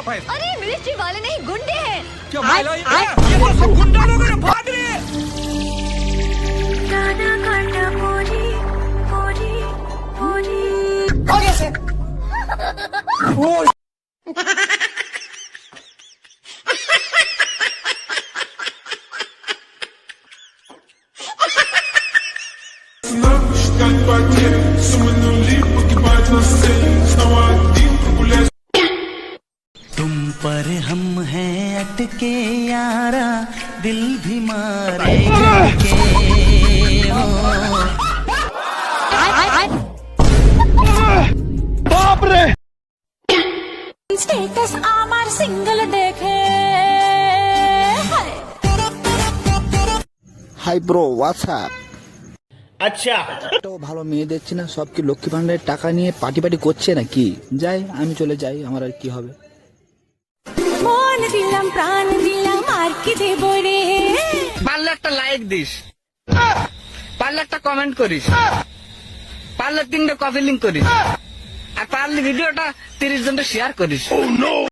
अरे मिलिट्री वाले नहीं गुंडे हैं। क्या भाईला ये तो सब गुंडा लोग हैं, भाग रहे हैं। तुम पर हम हैं अटके यारा, दिल भी मारे के हो। बाप रे स्टेटस आमार सिंगल देखे। Hi bro WhatsApp. আচ্ছা তো ভালো মেয়ে দেখছি না, সব কি লক্ষ্মী ভান্ডারের টাকা নিয়ে পার্টি পার্টি করছে নাকি? যাই আমি চলে যাই, আমার আর কি হবে। মন দিলাম প্রাণ দিলাম আর কি দেব রে। পারলে একটা লাইক দিস, পারলে একটা কমেন্ট করিস, পারলে 3টা কপি লিঙ্ক করিস, আর পারলে ভিডিওটা 30 জনকে শেয়ার করিস।